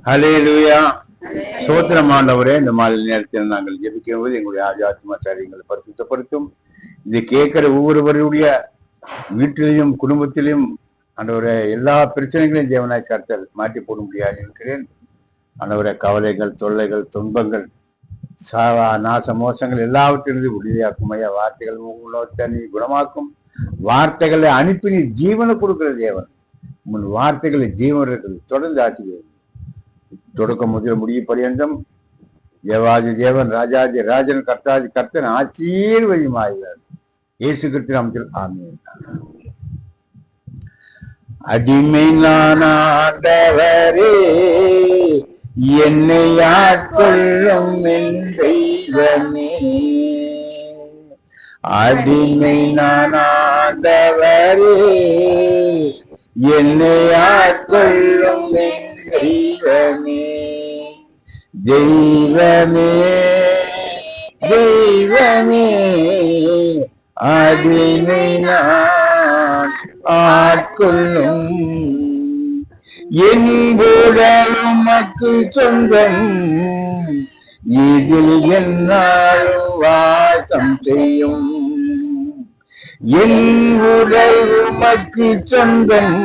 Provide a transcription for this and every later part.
ஹல்லேலூயா. சோத்திரம் ஆண்டவரே, இந்த மாதிரி நேரத்தில் நாங்கள் ஜெபிக்கும் போது எங்களுடைய ஆஜாத்மா காரியங்களை பரிசுத்தப்படுத்தும். இதை கேட்கிற ஒவ்வொருவருடைய வீட்டிலையும் குடும்பத்திலையும் ஆண்டவரே எல்லா பிரச்சனைகளையும் தேவனாய் கர்த்தர் மாற்றி போட முடியாது இருக்கிறேன். ஆண்டவரே, கவலைகள், தொல்லைகள், துன்பங்கள், நாச மோசங்கள் எல்லாவற்றிலிருந்து விடுதலையாக்கும் ஐயா. வார்த்தைகள் உலகத்தை நீ குணமாக்கும். வார்த்தைகளை அனுப்பி நீ ஜீவனை கொடுக்கிற தேவன். உன் வார்த்தைகளை ஜீவன் இருக்கிறது. தொடர்ந்து ஆட்சி தொடக்கம் முதல் முடிய பரியந்தம் தேவாதி தேவன், ராஜாதி ராஜன், கர்த்தாதி கர்த்தன் ஆசீர்வதியுமாகிறார். இயேசு கிறிஸ்து நாமத்தில் ஆமென். அடிமை நான் ஆண்டவரே, என்னை ஆட்கொள்ளும் என் தெய்வமே. அடிமை நான் ஆண்டவரே, என்னை ஆட்கொள்ளும் என் தெய்வமே. தெய்வமே தெய்வமே, அடிமை நான் ஆட்கொள்ளும். என் உடல் உமக்கு சொந்தம், இதில் என்னாலும் வாசம் செய்யும். என் உடல் உமக்கு சொந்தம்,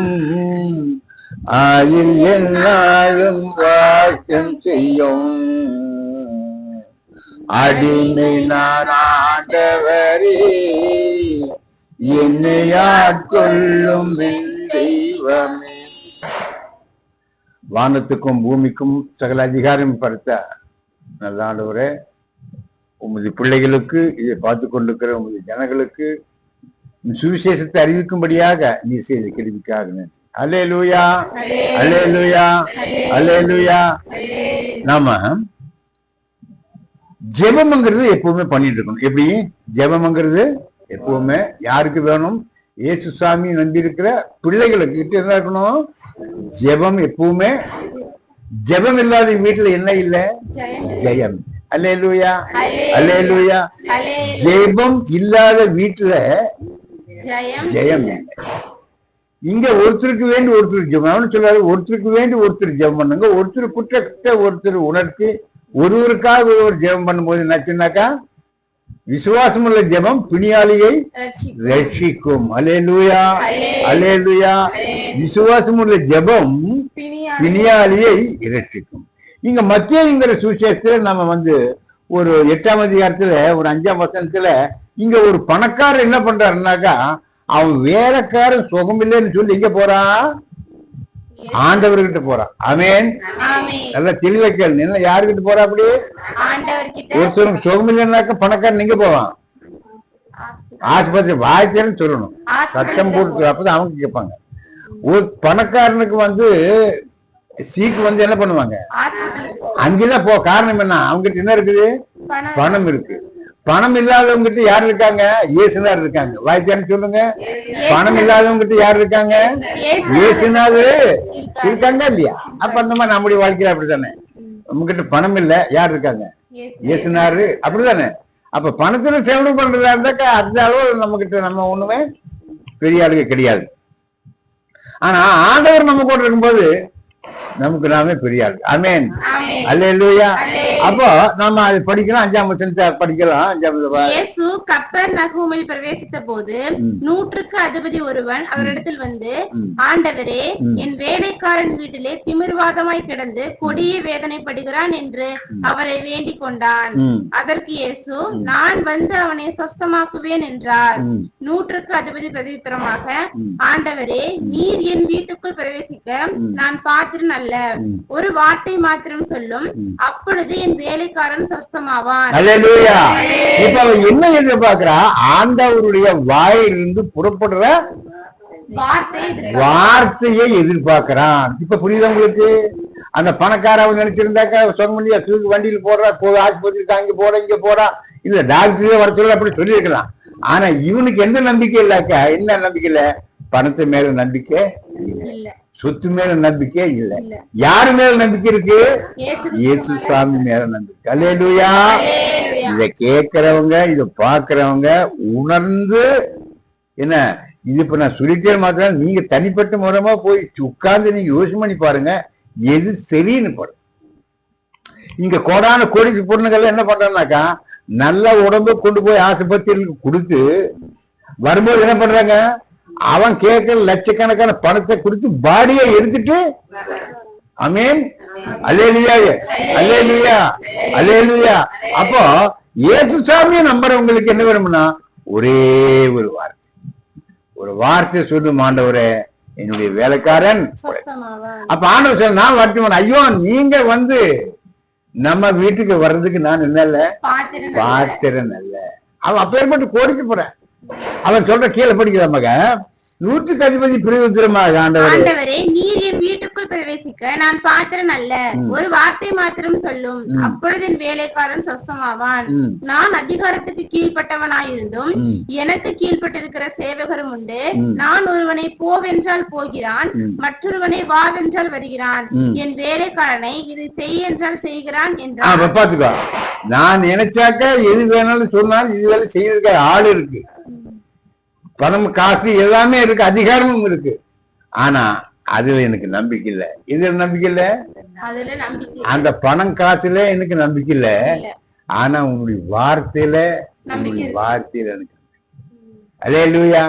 அதில் என்னாலும் வாசம் செய்யும். அடிமை நான் ஆண்டவரே, என்னை ஆட்கொள்ளும் என் தெய்வமே. வானத்துக்கும் பூமிக்கும் சகல அதிகாரம் படுத்த நல்ல ஆண்டவரே, உமது பிள்ளைகளுக்கு, இதை பார்த்து கொண்டிருக்கிற உமது ஜனங்களுக்கு சுவிசேஷத்தை அறிவிக்கும்படியாக நீ செய்த கேள்விக்காக அல்லேலூயா, அல்லேலூயா, அல்லேலூயா. நாம ஜெபம்ங்கிறது எப்பவுமே பண்ணிட்டு இருக்கணும். எப்படி ஜெபம்ங்கிறது எப்பவுமே யாருக்கு வேணும்? இயேசு சாமி நம்பி இருக்கிற பிள்ளைகளுக்கு கிட்ட என்ன இருக்கணும்? ஜெபம் எப்பவுமே. ஜெபம் இல்லாத வீட்டுல என்ன இல்லை? ஜெயம். அல்லேலூயா, அல்லேலூயா. ஜெபம் இல்லாத வீட்டுல ஜெயம். இங்க ஒருத்தருக்கு வேண்டி ஒருத்தர் ஜெபம் சொல்லாரு. ஒருத்தருக்கு வேண்டி ஒருத்தர் ஜெபம் பண்ணுங்க. ஒருத்தர் குற்றத்தை ஒருத்தர் உணர்த்தி ஒருவருக்காக ஒருவர் ஜெபம் பண்ணும்போது என்னாச்சுன்னாக்கா, விசுவாசம் உள்ள ஜெபம் பிணியாளியை ரட்சிக்கும். அல்லேலூயா, அல்லேலூயா. விசுவாசம் உள்ள ஜெபம் பிணியாளியை ரட்சிக்கும். இங்க மத்தேயுங்கிற சுவிசேஷத்துல நம்ம ஒரு 8ஆம் அதிகாரத்துல ஒரு 5ஆம் வசனத்துல இங்க ஒரு பணக்காரர் என்ன பண்றாருனாக்கா, அவன் வேலைக்காரன் சுகம் இல்லைன்னு சொல்லி எங்க போறான்? ஆண்டவர்கிட்ட போறான். ஆமென். நல்லா தெளிவைக்கல். என்ன யாருக்கிட்ட போறா? அப்படி ஒருத்தருக்கு சுகம் இல்லைன்னாக்கா பணக்காரன் எங்க போவான்? ஆஸ்பத்திரி வாய்த்தேன்னு சொல்லணும், சத்தம் போட்டு. அப்பதான் அவங்க கேட்பாங்க. ஒரு பணக்காரனுக்கு சீக்கு என்ன பண்ணுவாங்க? அங்கதான் போ. காரணம் என்ன? அவங்ககிட்ட என்ன இருக்குது? பணம் இருக்கு. பணம் இல்லாதவங்க கிட்ட யாரு இருக்காங்க? இயேசுனார் இருக்காங்க. வாய்த்தான்னு சொல்லுங்க. பணம் இல்லாதவங்க கிட்ட யாரு இருக்காங்க? இயேசுனார் இருக்காங்க இல்லையா? அப்ப அந்த மாதிரி நம்முடைய வாழ்க்கையில அப்படித்தானே. நம்ம கிட்ட பணம் இல்ல, யார் இருக்காங்க? இயேசுனாரு. அப்படித்தானே. அப்ப பணத்துல செலவு பண்றதா இருந்தாக்கா அந்த அளவு நம்ம கிட்ட நம்ம ஒண்ணுமே பெரிய ஆளுங்க கிடையாது. ஆனா ஆண்டவர் நம்ம கூட இருக்கும்போது நமக்கு நாமே பெரிய ஆள். ஆமென். அல்லேலூயா. அப்போ நாம அதை படிக்கலாம். 5ஆம் வசனத்தை படிக்கலாம். இயேசு கப்பர்நகூமில் பிரவேசித்த போது 100க்கு அதிபதி ஒருவன் அவரிடத்தில் வந்து, ஆண்டவரே, என் வேலைக்காரன் வீட்டிலே திமிர்வாதமாய் கிடந்து கொடிய வேதனைப்படுகிறான் என்று அவரை வேண்டிக் கொண்டான். அதற்கு இயேசு, நான் வந்து அவனை சொஸ்தமாக்குவேன் என்றார். 100க்கு அதிபதி பிரதித்திரமாக, ஆண்டவரே, நீர் என் வீட்டுக்குள் பிரவேசிக்க நான் பாத்திரன் அல்ல. ஒரு வார்த்தை மாத்திரம் சொல்லும், அப்பொழுது என் வேலைக்காரன் சொஸ்தமாவான். அல்லேலூயா. இப்ப அவன் என்ன எதிர்பார்க்கிறா? ஆண்டவருடைய வாயிலிருந்து புறப்படுற வார்த்தையை எதிர்பார்க்கிறான். இப்ப புரியுது உங்களுக்கு? அந்த பணக்காரன் நினைச்சிருந்தாக்கா சொந்த முடியா தூக்கி வண்டியில் போடுறா, ஆஸ்பத்திரிக்கு அங்க போட இங்க போடா, இல்ல டாக்டரே வர சொல்ல அப்படி சொல்லியிருக்கலாம். ஆனா இவனுக்கு எந்த நம்பிக்கை இல்லாக்கா? என்ன நம்பிக்கை இல்ல? பணத்து மேல நம்பிக்கை இல்ல, சொத்து மேல நம்பிக்கை இல்ல. யாரு மேல நம்பிக்கை இருக்கு? இயேசு சாமி மேல நம்பிக்கை. அல்லேலூயா. இத கேட்கிறவங்க, இத பாக்குறவங்க உணர்ந்து என்ன இது இப்ப நான் சொல்லிட்டே மாத்திரம் நீங்க தனிப்பட்ட முறைமா போய் உட்கார்ந்து நீங்க யோசனை பண்ணி பாருங்க. எது சரின்னு படும். இங்க கோடான கோடிச்சு பொண்ணுகள் என்ன பண்றாங்கனாக்கா நல்ல உடம்பு கொண்டு போய் ஆஸ்பத்திரிக்கு கொடுத்து வரும்போது என்ன பண்றாங்க, அவன் கேட்கிற லட்சக்கணக்கான பணத்தை கொடுத்து பாடியை எடுத்துட்டு ஆமென் அல்லேலூயா அல்லேலூயா அல்லேலூயா. அப்போ இயேசு சாமியை நம்புறவங்களுக்கு என்ன வேணும்னா ஒரே ஒரு வார்த்தை சொல்லும், ஆண்டவரே என்னுடைய வேலைக்காரன். அப்ப ஆண்டவர் சொல்ல நான் வரட்டும், ஐயோ நீங்க வந்து நம்ம வீட்டுக்கு வர்றதுக்கு நான் என்ன பாத்திரன் அல்ல. அவன் அப்பேற்பட்டு கோடிக்கு போறேன். அவன் சொல்ற கீழே படிக்கிற மகன் 100க்கு அதிபதி பிரயோஜனமாக ஆண்டவரே நீர் என் வீட்டுக்குள் பிரவேசிக்க நான் பாத்திரன் அல்ல, ஒரு வார்த்தை மாத்திரம் சொல்லும், அப்பொழுது என் வேலைக்காரன் சொஸ்தமாவான். நான் அதிகாரத்துக்கு கீழ்பட்டவனாயிருந்தும் எனக்கு கீழ்பட்டிருக்கிற சேவகரும் உண்டு. நான் ஒருவனை போவென்றால் போகிறான், மற்றொருவனை வாவென்றால் வருகிறான், என் வேலைக்காரனை இது செய் என்றால் செய்கிறான் என்றான். பாத்துக்கோ, நான் நினைச்சாக்க எது வேணாலும் சொன்னால் இது வேலை செய்யறதுக்கு ஆள் இருக்கு, பணம் காசு எல்லாமே இருக்கு, அதிகாரமும் இருக்கு. ஆனா அதுல எனக்கு நம்பிக்கை இல்லை. இதுல நம்பிக்கை இல்ல, அந்த பணம் காசுல எனக்கு நம்பிக்கை இல்ல. ஆனா உங்களுடைய வார்த்தையில எனக்கு அல்லேலூயா.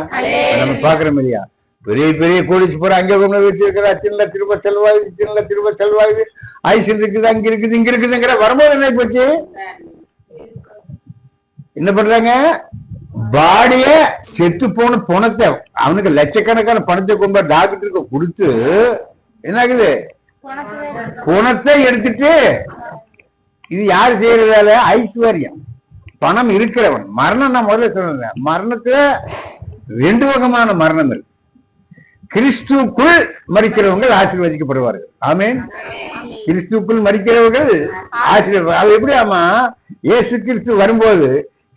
நம்ம பாக்குற மாதிரியா பெரிய பெரிய கோடிச்சு போற அங்க கொண்டு வச்சிருக்கிற சின்ன திரும்ப செல்வாயுது ஐசன் இருக்குது, அங்க இருக்குது, இங்க இருக்குதுங்கிற வரும்போது என்ன போச்சு, என்ன பண்றாங்க, பாடிய செத்து போன பணத்தை அவனுக்கு லட்சக்கணக்கான பணத்தை கொண்டு டாக்டருக்கு கொடுத்து என்ன ஆகுது, பணத்தை எடுத்துட்டு இது யாரு செய்யற வேலை, ஐஸ்வர்யம், பணம் இருக்கிறவன். மரணம் நான் முதல்ல சொல்றேன், மரணத்துல 2 வகையான மரணம் இருக்கு. கிறிஸ்துக்குள் மரிக்கிறவங்க ஆசீர்வதிக்கப்படுவார்கள். ஆமென். கிறிஸ்துக்குள் மரிக்கிறவர்கள் ஆசீர்வாதம். அது எப்படி ஆமா, இயேசு கிறிஸ்து வரும்போது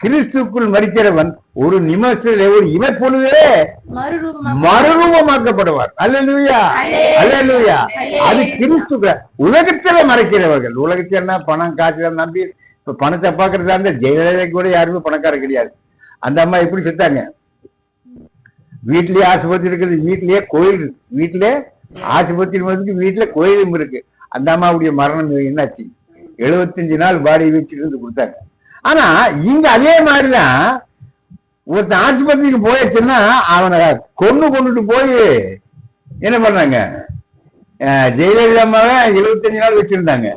கிறிஸ்துக்குள் மரிக்கிறவன் ஒரு நிமிஷத்துல ஒரு இமைப்பொழுதே மறுரூபமாக்கப்படுவார். அல்லேலூயா அல்லேலூயா. அது கிறிஸ்து. உலகத்துல மறைக்கிறவர்கள், உலகத்துல என்ன பணம் காசு நம்பி இப்ப பணத்தை பாக்குறதா இருந்தா ஜெயலலிதா கூட யாருமே பணக்காரர் கிடையாது. அந்த அம்மா எப்படி செத்தாங்க, வீட்லயே ஆஸ்பத்திரி இருக்குது, வீட்லயே கோயில் இருக்கு, வீட்லயே ஆஸ்பத்திரி வந்து வீட்டுல கோயிலும் இருக்கு. அந்த அம்மாவுடைய மரணம் என்னாச்சு, 75 நாள் பாடி வச்சுட்டு இருந்து கொடுத்தாங்க. ஆனா இங்க அதே மாதிரிதான் ஒருத்தன் ஆஸ்பத்திரிக்கு போயிடுச்சுன்னா அவனை கொண்டுட்டு போய் என்ன பண்ணாங்க, ஜெயலலிதா அம்மாவை 75 நாள் வச்சிருந்தாங்க.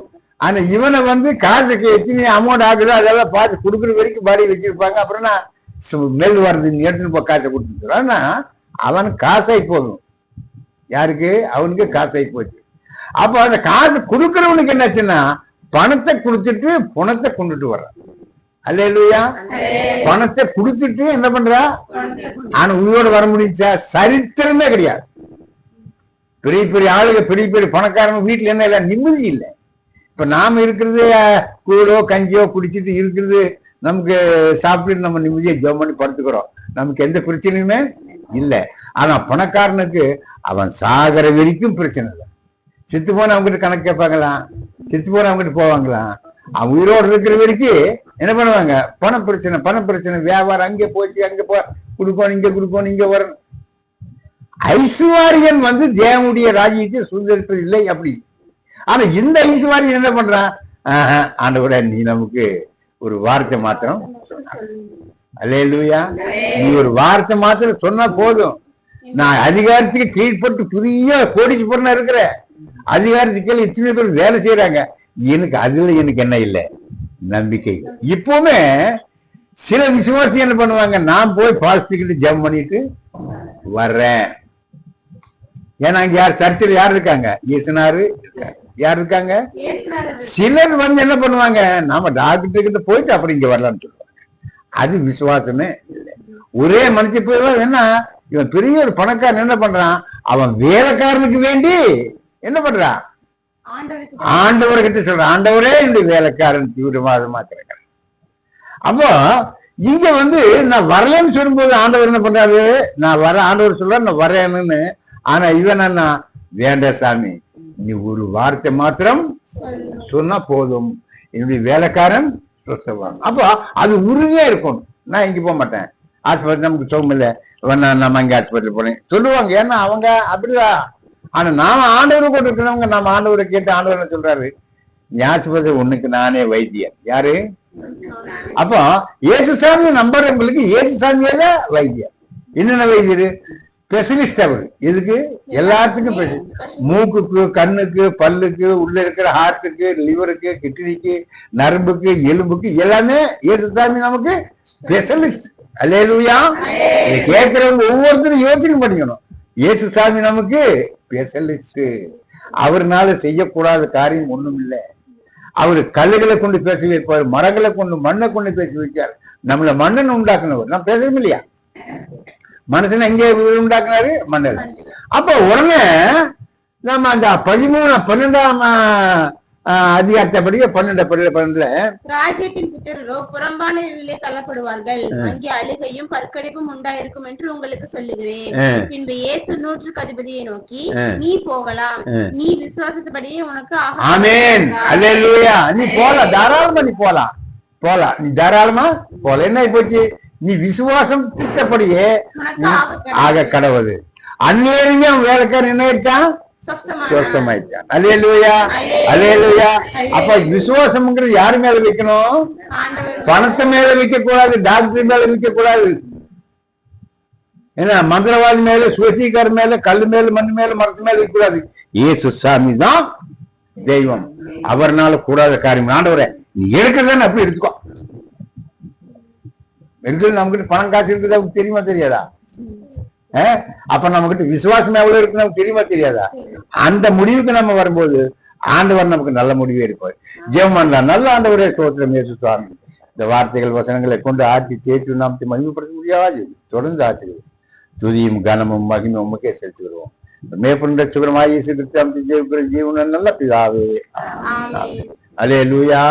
ஆனா இவனை வந்து காசுக்கு எத்தனை அமௌண்ட் ஆகுதோ அதெல்லாம் பார்த்து கொடுக்குற வரைக்கும் பாடி வச்சிருப்பாங்க. அப்புறம் நெல் வருது எடுத்துன்னு காசை கொடுத்துருக்கான். ஆனா அவன் காசாய் போகும், யாருக்கு, அவனுக்கு காசாய் போச்சு. அப்ப அந்த காசு கொடுக்கறவனுக்கு என்னாச்சுன்னா பணத்தை கொடுத்துட்டு பணத்தை கொண்டுட்டு வர்றான். அல்லேலூயா. பணத்தை கொடுத்துட்டு என்ன பண்றா, ஆனா உயிரோடு வர முடிஞ்சா சரித்திரமே கிடையாது. பெரிய பெரிய ஆளுங்க, பெரிய பெரிய பணக்காரங்க வீட்டுல என்ன இல்லை, நிம்மதி இல்லை. இப்ப நாம இருக்கிறது கூழோ கஞ்சியோ குடிச்சிட்டு இருக்கிறது, நமக்கு சாப்பிட்டு நம்ம நிம்மதியை ஜெபம் பண்ணி படுத்துக்கிறோம், நமக்கு எந்த பிரச்சனையுமே இல்லை. ஆனா பணக்காரனுக்கு அவன் சாகர வரைக்கும் பிரச்சனை இல்லை. செத்து போன அவங்ககிட்ட கணக்கு கேட்பாங்களாம், செத்து போன அவங்ககிட்ட போவாங்களாம். அவன் உயிரோடு இருக்கிற வரைக்கும் என்ன பண்ணுவாங்க, பண பிரச்சனை, வியாபாரம் அங்கே போச்சு, அங்க கொடுக்கணும், இங்க கொடுக்கணும், இங்க வரணும். ஐஸ்வர்யன் வந்து தேவனுடைய ராஜ்யத்தை சுதந்திரிப்பது இல்லை அப்படி. ஆனா இந்த ஐஸ்வர்யன் என்ன பண்றான், ஆண்டவரே நீ நமக்கு ஒரு வார்த்தை மாத்திரம், அல்லேலூயா, நீ ஒரு வார்த்தை மாத்திரம் சொன்னா போதும், நான் அதிகாரத்துக்கு கீழ்பட்டு பெரிய கோடிக்கு பொண்ணா இருக்கிற அதிகாரத்துக்கு எத்தனை பேர் வேலை செய்யறாங்க, எனக்கு அதுல எனக்கு என்ன இல்லை, நம்பிக்கை. இப்பவுமே சில விசுவாசி என்ன பண்ணுவாங்க, நான் போய் பாஸ்டிக்கிட்டு ஜெபம் பண்ணிட்டு வர்றேன். ஏன்னா இங்க யார் சர்ச்சில் யார் இருக்காங்க, இயேசுனாரு யார் இருக்காங்க. சிலர் வந்து என்ன பண்ணுவாங்க, நாம டாக்டர் கிட்ட போயிட்டு அப்புறம் இங்க வரலாம்னு சொல்லுவாங்க. அது விசுவாசமே இல்லை. ஒரே மனுஷன் போய் என்ன, இவன் பெரிய ஒரு பணக்காரன் என்ன பண்றான், அவன் வேலைக்காரனுக்கு வேண்டி என்ன பண்றான், ஆண்டவர்கிட்ட சொல்றான், ஆண்டவரே இந்த வேலைக்காரன் தீவிரவாதமா இருக்கிறான். அப்போ இங்க வந்து நான் வரலன்னு சொல்லும்போது ஆண்டவர் என்ன பண்றாரு, நான் வர, ஆண்டவர் சொல்ற நான் வரேன்னு. ஆனா இவன் என்ன, வேண்டாம் சாமி, நீ ஒரு வார்த்தை மாத்திரம் சொன்னா போதும், என்னுடைய வேலைக்காரன் சொத்தவான். அப்போ அது உறுதியா இருக்கணும். நான் இங்க போக மாட்டேன், ஆஸ்பத்திரி நமக்கு சுகம் இல்லை, நம்ம இங்க ஆஸ்பத்திரி போனேன் சொல்லுவாங்க. ஏன்னா அவங்க அப்படிதான் ஆனா நாம ஆண்டவர் கூட இருக்கிறவங்க நம்ம ஆண்டவரை கேட்டு ஆண்டவர் என்ன சொல்றாரு, ஞாபகத்தை உனக்கு நானே வைத்தியர். யாரு? அப்போ இயேசுசாமியை நம்புறவங்களுக்கு இயேசுசாமியால வைத்தியர். என்னென்ன வைத்தியர்? ஸ்பெஷலிஸ்ட் அவர். எதுக்கு? எல்லாத்துக்கும் மூக்குக்கு, கண்ணுக்கு, பல்லுக்கு, உள்ள இருக்கிற ஹார்ட்டுக்கு, லிவருக்கு, கிட்னிக்கு, நரம்புக்கு, எலும்புக்கு எல்லாமே இயேசுசாமி நமக்கு ஸ்பெஷலிஸ்ட். அல்லேலூயா. கேட்கிறவங்க ஒவ்வொருத்தரும் யோசனை பண்ணிக்கணும். இயேசுசாமி நமக்கு ஸ்பெஷலிஸ்ட். அவர்னால செய்யக்கூடாத காரியம் ஒண்ணும் இல்லை. அவரு கல்லுகளை கொண்டு பேச வைப்பார், மரங்களை கொண்டு, மண்ணை கொண்டு பேச வைக்கார். நம்மள மண்ணன் உண்டாக்குனவர். நான் பேசுறோம் இல்லையா? மனுஷன் எங்கே உண்டாக்குனாரு? மண்ணில். அப்ப உடனே நம்ம அந்த 12ஆம் அதிகாரத்தை படிக்க 12 ராஜ்யத்தின் புத்திரரோ புறம்பான நிலையிலே தள்ளப்படுவார்கள், அங்கே அழுகையும் பற்கடிப்பும் உண்டாயிருக்கும் என்று உங்களுக்கு சொல்லுகிறேன். பின்பு இயேசு 100க்கு அதிபதியை நோக்கி, நீ போகலாம், நீ விசுவாசத்தபடியே உனக்கு ஆமென். அல்லேலூயா. நீ போலாம், தாராளமா நீ போலாம், நீ தாராளமா போல. என்ன போச்சு? நீ விசுவாசம் திட்டப்படியே ஆக கடவுது. அந்நேரமே வேலைக்காரன் என்ன ஆயிட்டான்? சொஸ்தமாயிட்டான். அல்லேலூயா, அல்லேலூயா. அப்ப விசுவாசம்ங்கிறது யாரு மேல வைக்கணும்? பணத்தை மேல வைக்க கூடாது, டாக்டர் மேல வைக்க கூடாது, ஏன்னா மந்திரவாதி மேல, சுவசிக்கார மேல, கல்லு மேல, மண் மேல, மரத்து மேல வைக்க கூடாது. இயேசு சாமி தான் தெய்வம். அவர்னால கூடாத காரியம். ஆண்டவரே நீ எடுக்கிறதானே அப்படி எடுத்துக்கோ. எடுக்கிறது நம்ம கிட்ட பணம் காசு இருக்குது அவருக்கு தெரியுமா தெரியாதா? அப்ப நம்ம கிட்ட விசுவாசம் எவ்வளவு இருக்கு நமக்கு தெரியுமா தெரியாதா? அந்த முடிவுக்கு நம்ம வரும்போது ஆண்டவர் நமக்கு நல்ல முடிவே இருப்பார். ஜெபம் பண்ணலாம். நல்ல ஆண்டவரே ஸ்தோத்திரம் இயேசு சுவாமி. இந்த வார்த்தைகள் வசனங்களை கொண்டு ஆட்சி தேற்றி நாம் மகிமைப்படுத்த முடியாது. தொடர்ந்து ஆசிரியர் துதியும் கனமும் மகிமை உமக்கே செலுத்துகிறோம். மேற்பண்ட சுகரமாய் இயேசு கிறிஸ்து ஜீவன நல்ல பிதாவே. அல்லேலூயா.